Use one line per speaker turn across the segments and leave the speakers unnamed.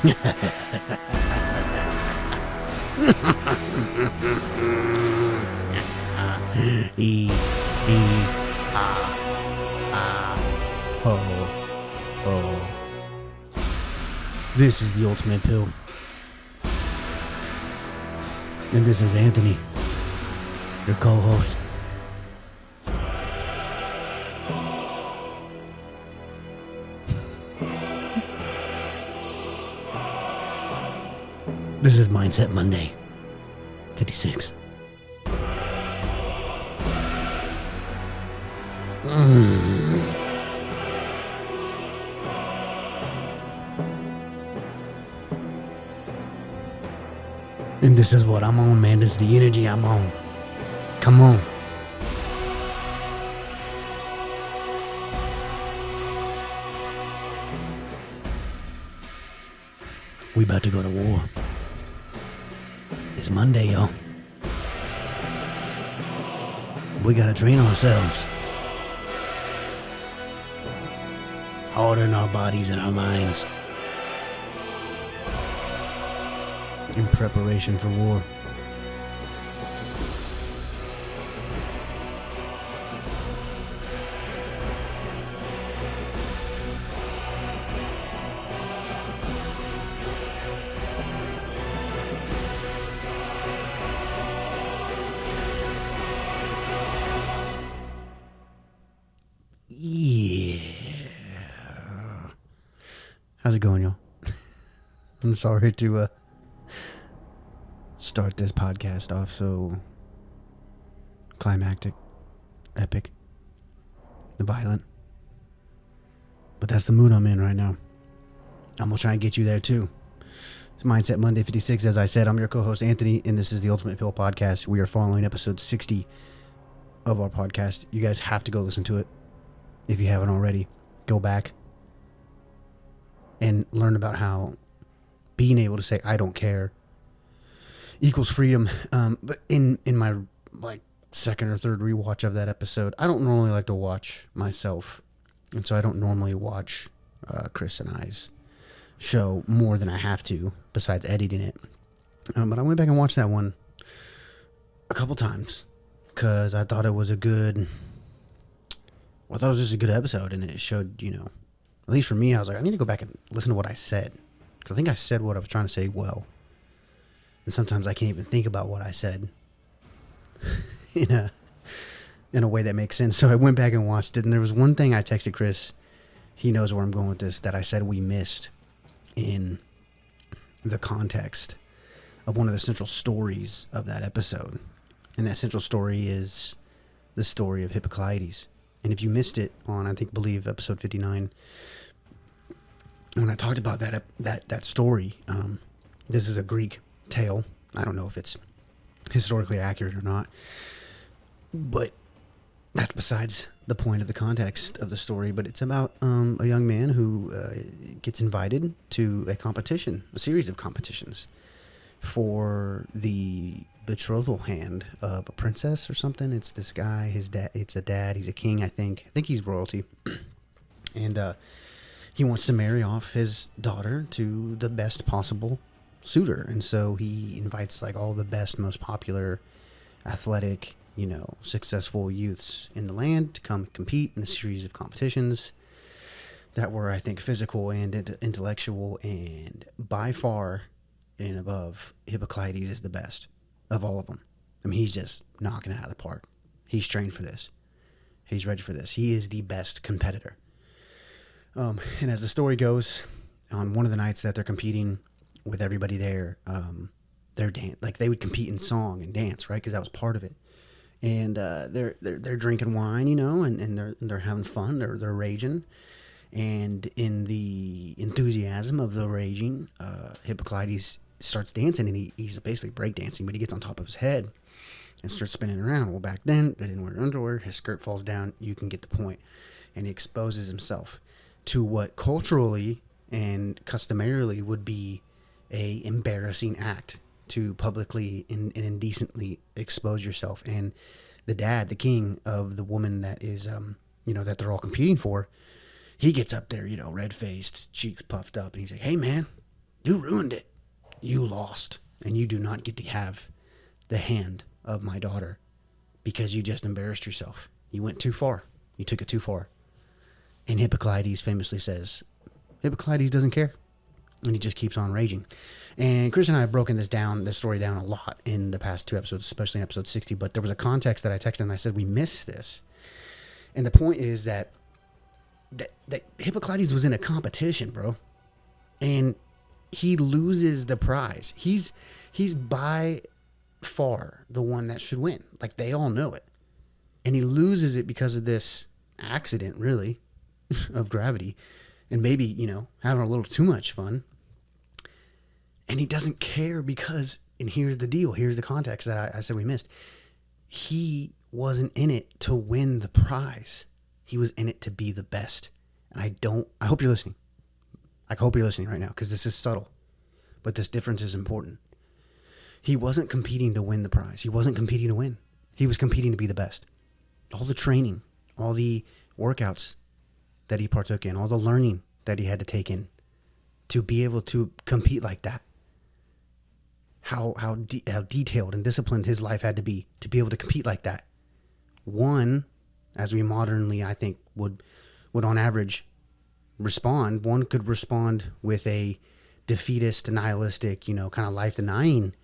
E, ha, ho, ho. This is the Ultimate Pill. And this is Anthony, your co-host. This is Mindset Monday, 56. And this is what I'm on, man. This is the energy I'm on. Come on. We about to go to war. It's Monday, y'all. We gotta train ourselves. Harden our bodies and our minds. In preparation for war. Yeah. How's it going, y'all? I'm sorry to start this podcast off so climactic, epic, violent. But that's the mood I'm in right now. I'm going to try and get you there too. It's Mindset Monday 56. As I said, I'm your co-host Anthony, and this is the Ultimate Pill Podcast. We are following episode 60 of our podcast. You guys have to go listen to it. If you haven't already, go back and learn about how being able to say, I don't care, equals freedom. But in my second or third rewatch of that episode, I don't normally like to watch myself, and so I don't normally watch Chris and I's show more than I have to, besides editing it. But I went back and watched that one a couple times because I thought it was just a good episode, and it showed, at least for me, I was like, I need to go back and listen to what I said, because I think I said what I was trying to say well. And sometimes I can't even think about what I said in a way that makes sense. So I went back and watched it, and there was one thing I texted Chris. He knows where I'm going with this, that I said we missed in the context of one of the central stories of that episode. And that central story is the story of Hippocleides. And if you missed it on, I believe episode 59, when I talked about that story, this is a Greek tale. I don't know if it's historically accurate or not, but that's besides the point of the context of the story. But it's about a young man who gets invited to a series of competitions for the betrothal hand of a princess or something. It's this guy, his dad, he's a king, I think he's royalty, and he wants to marry off his daughter to the best possible suitor. And so he invites all the best, most popular, athletic, successful youths in the land to come compete in a series of competitions that were, I think, physical and intellectual, and by far and above, Hippocleides is the best of all of them. I mean, he's just knocking it out of the park. He's trained for this. He's ready for this. He is the best competitor. And as the story goes, on one of the nights that they're competing with everybody there, they would compete in song and dance, right? Because that was part of it. And they're drinking wine, and they're having fun. They're raging. And in the enthusiasm of the raging, Hippocleides starts dancing, and he's basically breakdancing, but he gets on top of his head and starts spinning around. Well, back then, they didn't wear underwear. His skirt falls down. You can get the point. And he exposes himself to what culturally and customarily would be a embarrassing act, to publicly and indecently expose yourself. And the dad, the king of the woman that is, that they're all competing for, he gets up there, red-faced, cheeks puffed up, and he's like, hey, man, You ruined it. You lost. And you do not get to have the hand of my daughter because you just embarrassed yourself. You went too far. You took it too far. And Hippocrates famously says, Hippocrates doesn't care. And he just keeps on raging. And Chris and I have broken this story down a lot in the past 2 episodes, especially in episode 60. But there was a context that I texted and I said, we missed this. And the point is that Hippocrates was in a competition, bro. And he loses the prize. He's by far the one that should win. Like, they all know it. And he loses it because of this accident, really, of gravity. And maybe, having a little too much fun. And he doesn't care because, and here's the deal, here's the context that I said we missed. He wasn't in it to win the prize. He was in it to be the best. And I hope you're listening. I hope you're listening right now because this is subtle. But this difference is important. He wasn't competing to win the prize. He wasn't competing to win. He was competing to be the best. All the training, all the workouts that he partook in, all the learning that he had to take in to be able to compete like that. How detailed and disciplined his life had to be able to compete like that. One, as we modernly, I think, would on average respond, one could respond with a defeatist, nihilistic, kind of life-denying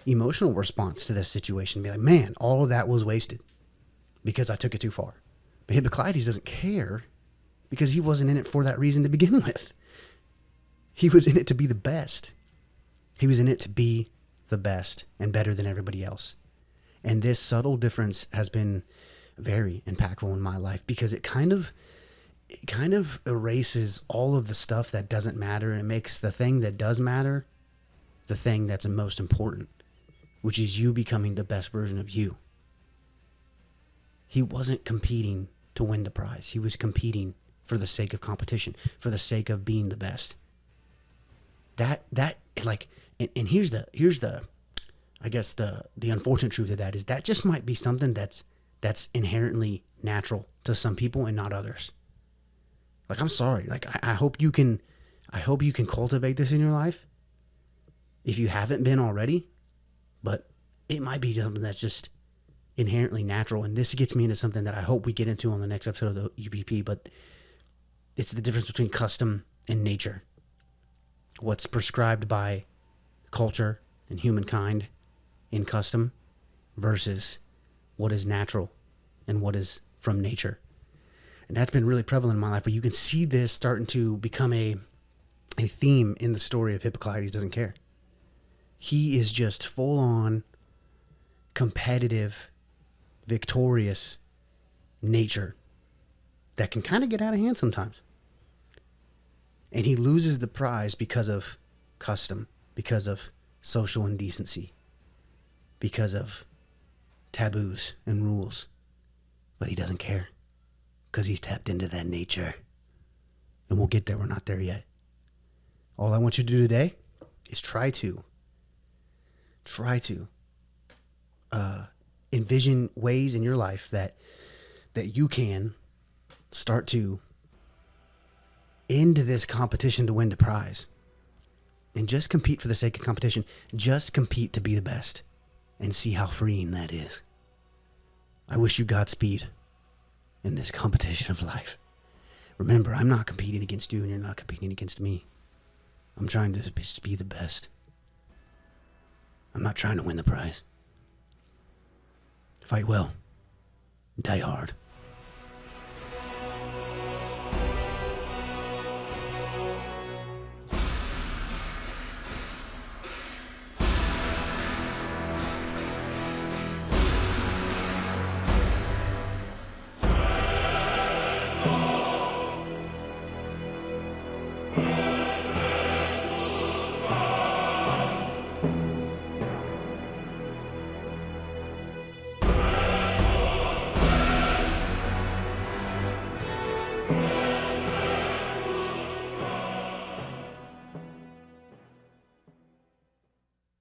emotional response to this situation. Be like, man, all of that was wasted because I took it too far. But Hippocrates doesn't care because he wasn't in it for that reason to begin with. He was in it to be the best. He was in it to be the best and better than everybody else. And this subtle difference has been very impactful in my life because it kind of erases all of the stuff that doesn't matter, and it makes the thing that does matter the thing that's the most important, which is you becoming the best version of you. He wasn't competing to win the prize. He was competing for the sake of competition, for the sake of being the best. And here's the I guess the unfortunate truth of that is that just might be something that's inherently natural to some people and not others. Like, I'm sorry. Like, I hope you can cultivate this in your life if you haven't been already, but it might be something that's just inherently natural. And this gets me into something that I hope we get into on the next episode of the UPP, but it's the difference between custom and nature. What's prescribed by culture and humankind in custom versus what is natural and what is from nature. And that's been really prevalent in my life, but you can see this starting to become a theme in the story of Hippocrates doesn't care. He is just full on competitive, victorious nature that can kind of get out of hand sometimes. And he loses the prize because of custom, because of social indecency, because of taboos and rules. But he doesn't care because he's tapped into that nature. And we'll get there. We're not there yet. All I want you to do today is try to envision ways in your life that you can start to end this competition to win the prize. And just compete for the sake of competition. Just compete to be the best. And see how freeing that is. I wish you Godspeed in this competition of life. Remember, I'm not competing against you and you're not competing against me. I'm trying to be the best. I'm not trying to win the prize. Fight well. Die hard.